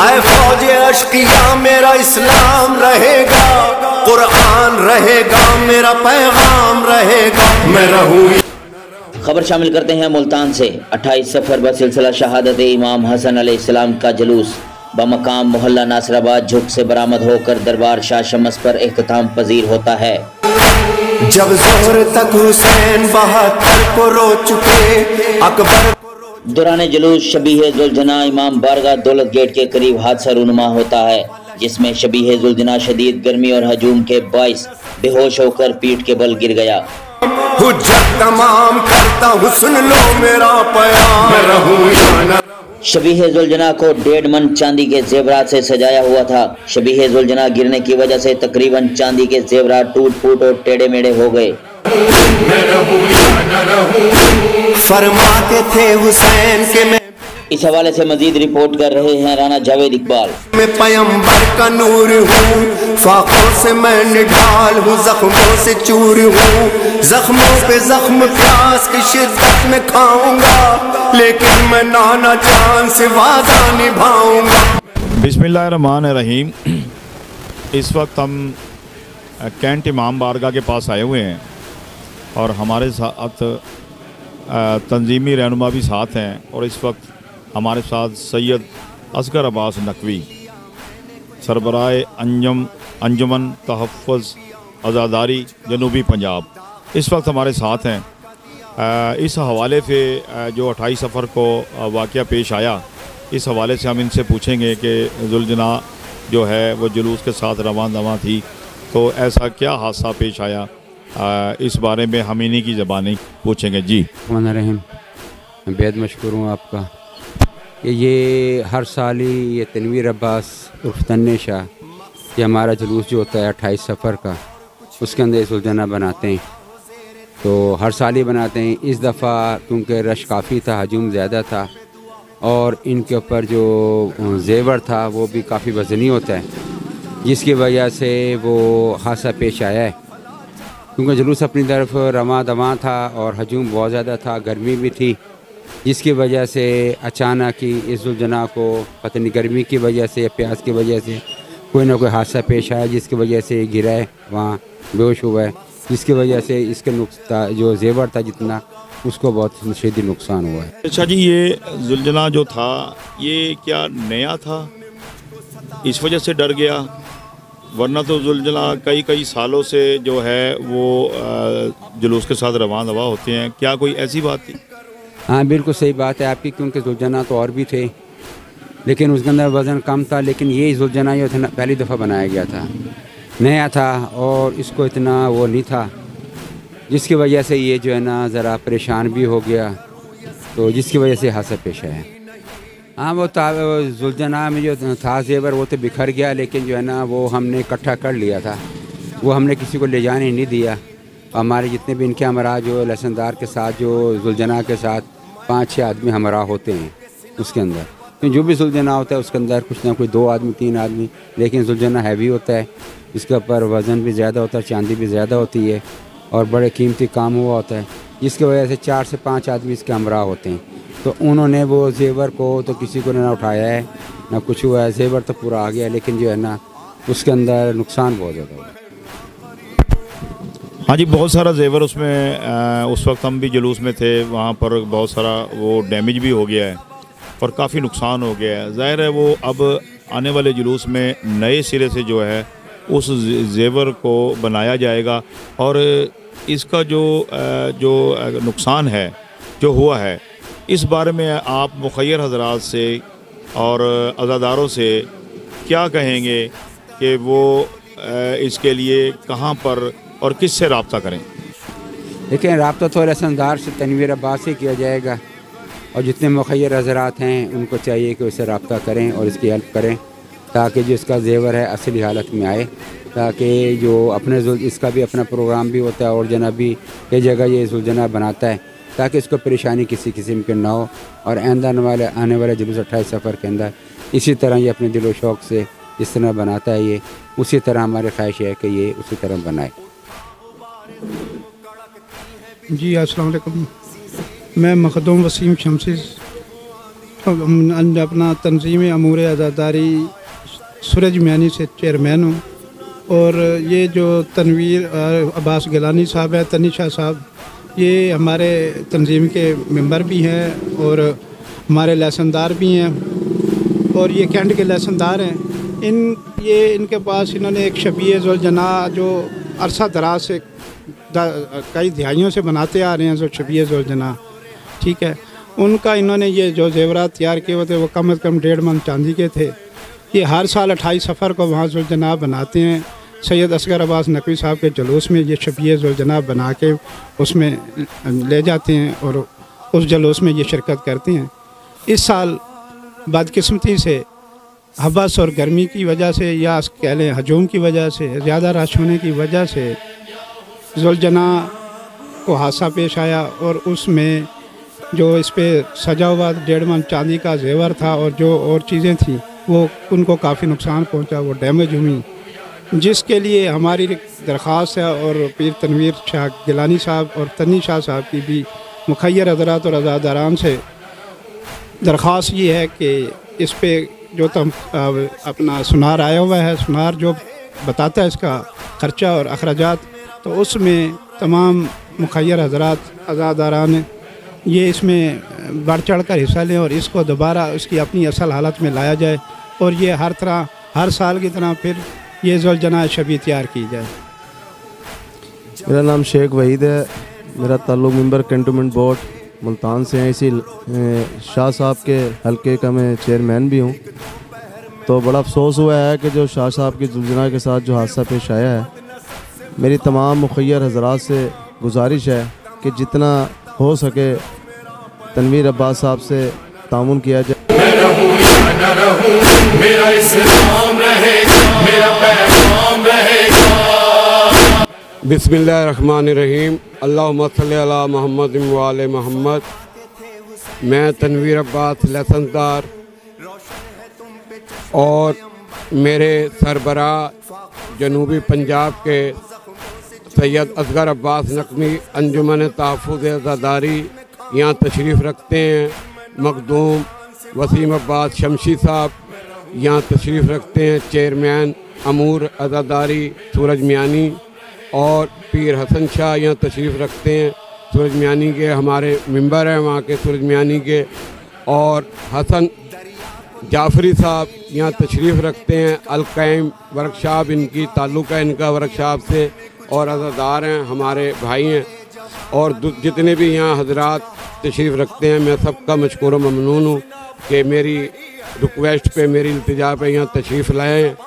आए फौज अश्किया मेरा इस्लाम रहेगा, कुरान रहेगा, मेरा पैगाम रहेगा, मैं रहूँ। खबर शामिल करते हैं मुल्तान से। 28 सफर बसिलसिला शहादत इमाम हसन अलैहिस्सलाम का जुलूस बमकाम मोहल्ला नासराबाद झुक से बरामद होकर दरबार शाह शम्स पर इख्तिताम पजीर होता है। जब जोहर तक हुसैन 72 को रो चुके अकबर। दौरान जुलूस शबीह जुलजना इमाम बारगाह दौलत गेट के करीब हादसा रूनुमा होता है, जिसमें शबीह जुलजना शदीद गर्मी और हजूम के बाइस बेहोश होकर पीठ के बल गिर गया। हुज्जत तमाम करता हूँ, सुन लो मेरा प्यार, मैं रहूँ या न। शबीह जुलजना को 1.5 मन चांदी के जेवरात से सजाया हुआ था। शबीह जुलजना गिरने की वजह से तकरीबन चांदी के जेवरात टूट फूट और टेढ़े मेढ़े हो गए। फरमाते थे हुसैन के मैं इस हवाले से मजीद रिपोर्ट कर रहे हैं राना जावेद इकबाल। मैं पैगंबर का नूर हूँ, फाकों से मैं निढाल हूँ, जख्मों से चूर हूँ, जख्मों पे जख्म प्यास की शिद्दत में खाऊंगा, लेकिन मैं नाना जान से वादा निभाऊंगा। बिस्मिल्लाहिर्रहमानिर्रहीम। इस वक्त हम कैंट इमाम बारगाह के पास आए हुए हैं और हमारे साथ तंजीमी रहनुमा भी साथ हैं, और इस वक्त हमारे साथ सैयद असगर अब्बास नकवी सरबराए अंजुमन तहफ़्फ़ुज़ अज़ादारी जनूबी पंजाब इस वक्त हमारे साथ हैं। इस हवाले से जो 28 सफ़र को वाक़या पेश आया, इस हवाले से हम इनसे पूछेंगे कि जुलजना जो है वो जुलूस के साथ रवान दवा थी, तो ऐसा क्या हादसा पेश आया, इस बारे में हम इन्हीं की ज़बानी पूछेंगे। जी रहीम, मैं बेहद मशकूर हूँ आपका कि ये हर साल ही ये तनवीर अब्बास उर्फ तन्ने शाह, ये हमारा जुलूस जो होता है 28 सफ़र का, उसके अंदर जुलजना बनाते हैं, तो हर साल ही बनाते हैं। इस दफ़ा क्योंकि रश काफ़ी था, हजूम ज़्यादा था, और इनके ऊपर जो जेवर था वो भी काफ़ी वज़नी होता है, जिसकी वजह से वो हादसा पेश आया है। क्योंकि जुलूस अपनी तरफ रवा दवा था और हजूम बहुत ज़्यादा था, गर्मी भी थी, जिसकी वजह से अचानक ही इस जुलजना को पता नहीं गर्मी की वजह से या प्यास की वजह से कोई ना कोई हादसा पेश आया, जिसकी वजह से गिरा है, वहाँ बेहोश हुआ है, जिसकी वजह से इसके जो जेवर था जितना, उसको बहुत शदीद नुकसान हुआ है। अच्छा जी, ये जुलजना जो था ये क्या नया था, इस वजह से डर गया? वरना तो जुलजना कई सालों से जो है वो जुलूस के साथ रवान दवा होते हैं, क्या कोई ऐसी बात थी? हाँ बिल्कुल सही बात है आपकी, क्योंकि जुलजना तो और भी थे, लेकिन उसके अंदर वज़न कम था, लेकिन ये जुलजना जो था पहली दफ़ा बनाया गया था, नया था और इसको इतना वो नहीं था, जिसकी वजह से ये जो है ना ज़रा परेशान भी हो गया, तो जिसकी वजह से हादसा पेश आया। हाँ वो जुलजना में जो था जेवर वो तो बिखर गया, लेकिन जो है ना वो हमने इकट्ठा कर लिया था, वो हमने किसी को ले जाने नहीं दिया। हमारे जितने भी इनके हमरा जो लहसनदार के साथ जो जुलजना के साथ 5-6 आदमी हमरा होते हैं उसके अंदर, तो जो भी जुलजना होता है उसके अंदर कुछ ना कुछ 2 आदमी 3 आदमी, लेकिन जुलजना हैवी होता है, इसके ऊपर वज़न भी ज़्यादा होता है, चांदी भी ज़्यादा होती है और बड़े कीमती काम हुआ होता है, जिसकी वजह से 4 से 5 आदमी इसके हमरा होते हैं। तो उन्होंने वो जेवर को तो किसी को ना उठाया है ना कुछ हुआ है, जेवर तो पूरा आ गया, लेकिन जो है ना उसके अंदर नुकसान बहुत ज़्यादा हुआ। हाँ जी, बहुत सारा जेवर उसमें उस वक्त हम भी जुलूस में थे, वहाँ पर बहुत सारा वो डैमेज भी हो गया है और काफ़ी नुकसान हो गया है। ज़ाहिर है वो अब आने वाले जुलूस में नए सिरे से जो है उस जेवर को बनाया जाएगा, और इसका जो नुकसान है जो हुआ है, इस बारे में आप मुखय्यर हज़रात से और अज़ादारों से क्या कहेंगे कि वो इसके लिए कहाँ पर और किस से रब्ता करें? देखिए, रब्ता तो लहसनदार से तनवीर अब्बास से किया जाएगा, और जितने मुखय्यर हज़रात हैं उनको चाहिए कि उससे रब्ता करें और इसकी हेल्प करें, ताकि जो इसका जेवर है असली हालत में आए, ताकि जो अपने इसका भी अपना प्रोग्राम भी होता है और जना भी कई जगह ये जुलजना बनाता है, ताकि इसको परेशानी किसी किस्म की ना हो, और आने वाले जुलूस 28 सफ़र के अंदर इसी तरह ये अपने दिलो शौक़ से जिस तरह बनाता है ये, उसी तरह हमारी ख्वाहिश है कि ये उसी तरह बनाए। जी अस्सलाम वालेकुम, मैं मखदूम वसीम शमसी अपना तंजीम अमूर आज़ादारी सूरज मियानी से चेयरमैन हूँ। और ये जो तनवीर अब्बास गिलानी साहब है, तनीशा साहब, ये हमारे तंजीम के मेंबर भी हैं और हमारे लहसनदार भी हैं और ये कैंट के लहसनदार हैं। इनके पास इन्होंने एक शबीए ज़ुलजना जो अरसा दराज से कई दिहाइयों से बनाते आ रहे हैं, जो शबीए ज़ुलजना, ठीक है, उनका इन्होंने ये जो ज़ेवरात तैयार किए हुए थे वो कम से कम 1.5 मन चांदी के थे। ये हर साल 28 सफ़र को वहाँ ज़ुलजना बनाते हैं। सैयद असगर अब्बास नकवी साहब के जुलूस में ये शबीए ज़ुलजना बना के उसमें ले जाते हैं और उस जुलूस में ये शिरकत करते हैं। इस साल बदकिस्मती से हवस और गर्मी की वजह से या कह लें हजूम की वजह से, ज़्यादा रश होने की वजह से ज़ुलजना को हादसा पेश आया और उसमें जो इस पे सजा हुआ 1.5 मन चांदी का जेवर था और जो और चीज़ें थी वो उनको काफ़ी नुकसान पहुंचा, वो डैमेज हुई, जिसके लिए हमारी दरख्वास्त है और पीर तनवीर शाह गिलानी साहब और तनीशा साहब की भी मुखैर हज़रात और अज़ादारान से दरख्वास्त ये है कि इस पे जो अपना सुनार आया हुआ है, सुनार जो बताता है इसका ख़र्चा और अखराजात, तो उसमें तमाम मुखैर हज़रात अज़ादारान ये इसमें बढ़ चढ़ कर हिस्सा लें और इसको दोबारा उसकी अपनी असल हालत में लाया जाए और ये हर साल की तरह फिर ये ज़ुलजना शबी तैयार की जाए। मेरा नाम शेख वहीद है, मेरा ताल्लुक़ मेंबर कैंटोनमेंट बोर्ड मुल्तान से हैं। इसी शाह साहब के हलके का मैं चेयरमैन भी हूँ। तो बड़ा अफसोस हुआ है कि जो शाह साहब की ज़ुलजना के साथ जो हादसा पेश आया है, मेरी तमाम मुखैर हज़रात से गुजारिश है कि जितना हो सके तनवीर अब्बास साहब से तामुन किया जाए। मेरा इस्लाम रहेगा, मेरा पैगाम रहेगा। बिस्मिल्लाहिर्रहमानिर्रहीम, अल्लाहुम्मा सल्ली अला मुहम्मद व आले मुहम्मद। मैं तनवीर अब्बास लहसनदार और मेरे सरबरा जनूबी पंजाब के सैयद असगर अब्बास नकवी अंजुमन तहफ़्फ़ुज़ आज़ादारी यहाँ तशरीफ़ रखते हैं। मखदूम वसीम अब्बास शमशी साहब यहाँ तशरीफ़ रखते हैं। चेयरमैन अमूर आज़ादारी सूरज मियानी और पीर हसन शाह यहाँ तशरीफ़ रखते हैं। सूरज मियानी के हमारे मेंबर हैं वहाँ के सूरज मियानी के, और हसन जाफरी साहब यहाँ तशरीफ़ रखते हैं। अलकाइम वर्कशॉप इनकी ताल्लुक़ है इनका वर्कशॉप से, और अज़ादार हैं, हमारे भाई हैं। और जितने भी यहाँ हजरात तशरीफ़ रखते हैं, मैं सबका मशकूर ममनून हूँ कि मेरी रिक्वेस्ट पे, मेरी इल्तिजा पे यहाँ तशरीफ़ लाए हैं।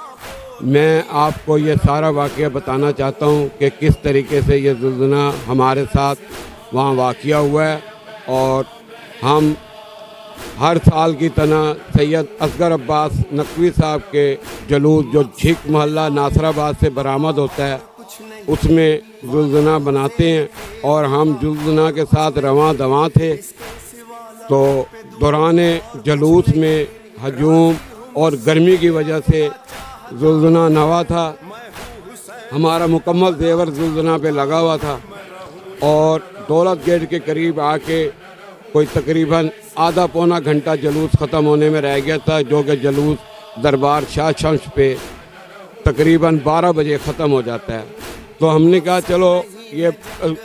मैं आपको ये सारा वाक़या बताना चाहता हूँ कि किस तरीके से ये ज़ुलज़ना हमारे साथ वहाँ वाक़या हुआ है। और हम हर साल की तरह सैयद असगर अब्बास नकवी साहब के जुलूस जो झिक मोहल्ला नासराबाद से बरामद होता है उसमें ज़ुलज़ना बनाते हैं, और हम ज़ुलज़ना के साथ रवां दवां थे। तो दौरान जुलूस में हजूम और गर्मी की वजह से ज़ुलज़ना नवा था, हमारा मुकम्मल ज़ेवर ज़ुलज़ना पे लगा हुआ था, और दौलत गेट के करीब आके कोई तकरीबन आधा पौना घंटा जुलूस ख़त्म होने में रह गया था, जो कि जुलूस दरबार शाह शम्स पे तकरीबन 12 बजे ख़त्म हो जाता है। तो हमने कहा चलो ये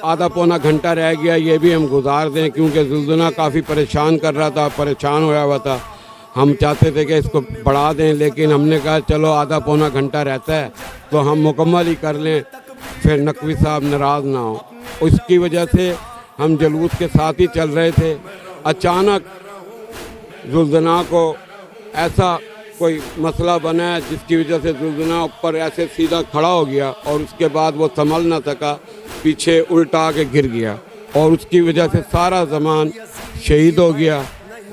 आधा पौना घंटा रह गया, ये भी हम गुजार दें, क्योंकि ज़ुलज़ना काफ़ी परेशान कर रहा था, परेशान होया हुआ था। हम चाहते थे कि इसको बढ़ा दें, लेकिन हमने कहा चलो आधा पौना घंटा रहता है तो हम मुकम्मल ही कर लें, फिर नकवी साहब नाराज़ ना हो। उसकी वजह से हम जुलूस के साथ ही चल रहे थे। अचानक ज़ुलज़ना को ऐसा कोई मसला बना है जिसकी वजह से ज़ुलज़ना ऊपर ऐसे सीधा खड़ा हो गया, और उसके बाद वो संभल ना सका, पीछे उल्टा के गिर गया, और उसकी वजह से सारा ज़मान शहीद हो गया,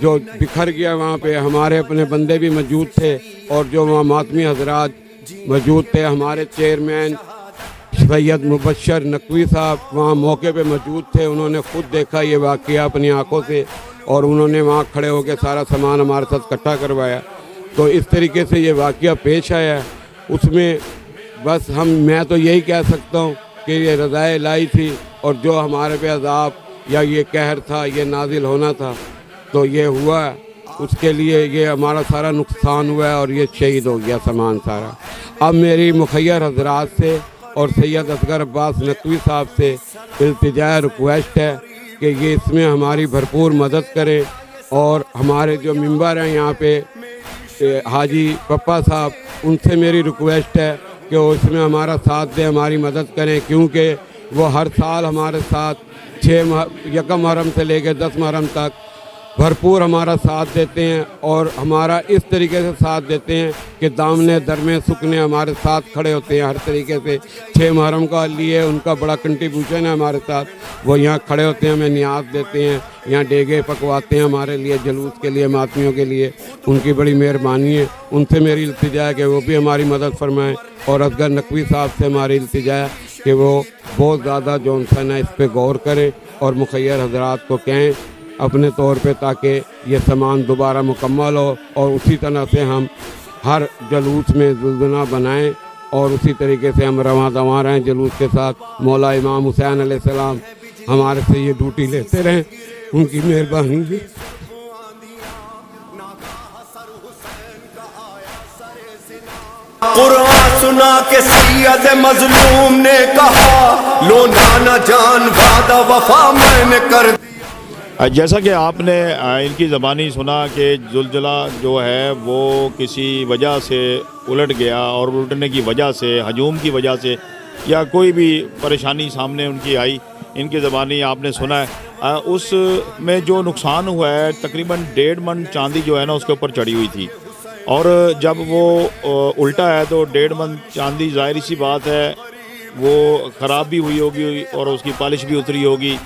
जो बिखर गया। वहाँ पे हमारे अपने बंदे भी मौजूद थे, और जो वहाँ मातमी हजरात मौजूद थे, हमारे चेयरमैन सैयद मुबशर नकवी साहब वहाँ मौके पे मौजूद थे। उन्होंने ख़ुद देखा ये वाक़या अपनी आँखों से, और उन्होंने वहाँ खड़े होकर सारा सामान हमारे साथ इकट्ठा करवाया। तो इस तरीके से ये वाक़या पेश आया। उसमें बस मैं तो यही कह सकता हूँ कि ये रज़ाए इलाही थी, और जो हमारे पे अज़ाब या ये कहर था, ये नाजिल होना था, तो ये हुआ। उसके लिए ये हमारा सारा नुकसान हुआ है और ये शहीद हो गया सामान सारा। अब मेरी मुखैर हजरात से और सैयद असगर अब्बास नकवी साहब से इल्तिजा रिक्वेस्ट है कि ये इसमें हमारी भरपूर मदद करें, और हमारे जो मेंबर हैं यहाँ पे हाजी पप्पा साहब, उनसे मेरी रिक्वेस्ट है कि वो इसमें हमारा साथ दें, हमारी मदद करें, क्योंकि वो हर साल हमारे साथ 1 मुहर्रम से लेकर 10 मुहर्रम तक भरपूर हमारा साथ देते हैं, और हमारा इस तरीके से साथ देते हैं कि दामने दरमे सुकने हमारे साथ खड़े होते हैं हर तरीके से। 6 मुहर्रम का लिए उनका बड़ा कंट्रीब्यूशन है हमारे साथ, वो यहाँ खड़े होते हैं, हमें नियाज देते हैं, यहाँ डेगे पकवाते हैं हमारे लिए, जुलूस के लिए, मातमियों के लिए। उनकी बड़ी मेहरबानी है। उनसे मेरी इल्तिजा है कि वो भी हमारी मदद फरमाएँ, और असगर नकवी साहब से हमारी इल्तिजा है कि वो बहुत ज़्यादा जॉनसन है इस पर गौर करें और मुखैर हजरात को कहें अपने तौर पे, ताकि ये सामान दोबारा मुकम्मल हो, और उसी तरह से हम हर जलूस में जुलजना बनाएं, और उसी तरीके से हम रवां दवां रहें जलूस के साथ। मौला इमाम हुसैन अलैहिस्सलाम हमारे से ये ड्यूटी लेते रहें, उनकी मेहरबानी है। कुरान सुना के सैयद मजलूम ने कहा, लो नाना जान वादा वफा मैंने कर। जैसा कि आपने इनकी ज़बानी सुना कि जुलजला जो है वो किसी वजह से उलट गया, और उलटने की वजह से, हजूम की वजह से, या कोई भी परेशानी सामने उनकी आई, इनकी ज़बानी आपने सुना है। उस में जो नुकसान हुआ है तकरीबन 1.5 मन चांदी जो है ना उसके ऊपर चढ़ी हुई थी, और जब वो उल्टा है तो 1.5 मन चांदी ज़ाहिर सी बात है वो ख़राब भी हुई होगी और उसकी पॉलिश भी उतरी होगी।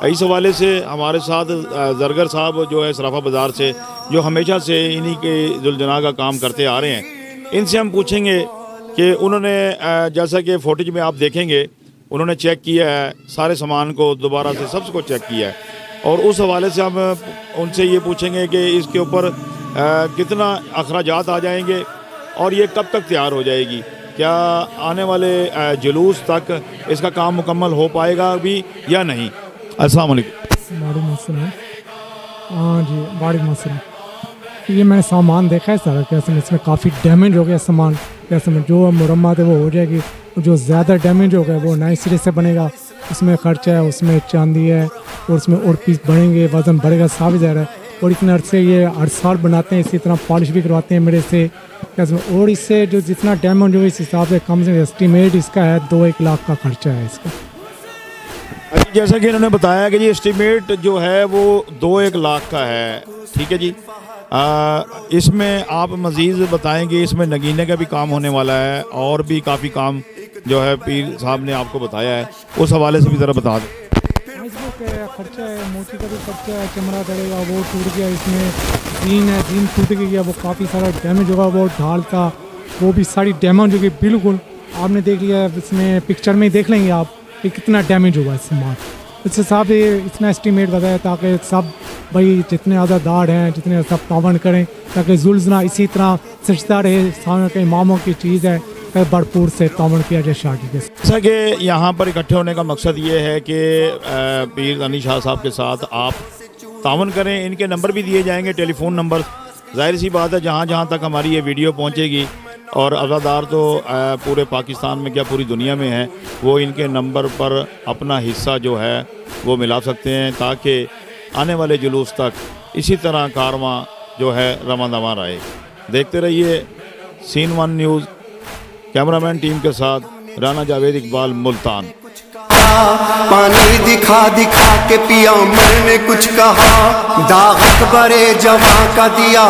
इस हवाले से हमारे साथ जरगर साहब जो है सराफा बाज़ार से, जो हमेशा से इन्हीं के जुलजना का काम करते आ रहे हैं, इनसे हम पूछेंगे कि उन्होंने जैसा कि फुटेज में आप देखेंगे उन्होंने चेक किया है सारे सामान को, दोबारा से सबको चेक किया है, और उस हवाले से हम उनसे ये पूछेंगे कि इसके ऊपर कितना अखराजात आ जाएंगे और ये कब तक तैयार हो जाएगी, क्या आने वाले जुलूस तक इसका काम मुकम्मल हो पाएगा अभी या नहीं। अस्सलाम वालेकुम। हाँ जी, वालेकुम अस्सलाम। ये मैंने सामान देखा है सारा, कैसे इसमें काफ़ी डैमेज हो गया सामान, कैसे में जो मुरम्मत है वो हो जाएगी, जो ज़्यादा डैमेज हो गया वो नए सिरे से बनेगा, उसमें खर्चा है, उसमें चांदी है, और उसमें और पीस बढ़ेंगे, वज़न बढ़ेगा, साबित ज़ाहिर है। और इतने अर्से ये हर साल बनाते हैं, इसी तरह पॉलिश भी करवाते हैं मेरे से, कैसे, और इससे जो जितना डैमेज हो इस हिसाब से कम से एस्टीमेट इसका है 2-1 लाख का खर्चा है इसका। जैसा कि इन्होंने बताया कि जी एस्टीमेट जो है वो 2-1 लाख का है, ठीक है जी। इसमें आप मज़ीद बताएंगे, इसमें नगीने का भी काम होने वाला है और भी काफ़ी काम जो है पीर साहब ने आपको बताया है, उस हवाले से भी ज़रा बता दें। खर्चा है, मोती का भी खर्चा है, चमड़ा करेगा, वो टूट गया, इसमें जीन है, जीन टूट गई है, वो काफ़ी सारा डैमेज होगा, वो ढाल था वो भी सारी डैमेज हो गई बिल्कुल। आपने देख लिया, इसमें पिक्चर में देख लेंगे आप कि कितना डैमेज होगा इस सामान। इस हिसाब से इतना एस्टीमेट बताया ताकि सब भाई जितने आज़ादार हैं जितने सब तावन करें, ताकि जुल्ज़ना इसी तरह सजदा रहे, सामने के इमामों की चीज़ है, भरपूर से तावन किया जाए शादी के। जैसा कि यहाँ पर इकट्ठे होने का मकसद ये है कि पीर गनी शाह साहब के साथ आप तावन करें। इनके नंबर भी दिए जाएंगे, टेलीफोन नंबर। जाहिर सी बात है जहाँ जहाँ तक हमारी ये वीडियो पहुँचेगी, और अज़ादार तो पूरे पाकिस्तान में क्या पूरी दुनिया में है, वो इनके नंबर पर अपना हिस्सा जो है वो मिला सकते हैं, ताकि आने वाले जुलूस तक इसी तरह कारवां जो है रवां दवां रहे। देखते रहिए सीन 1 न्यूज़, कैमरामैन टीम के साथ राना जावेद इकबाल, मुल्तान। पानी दिखा दिखा के पिया मैंने कुछ कहा, दाग बड़े जवां का दिया।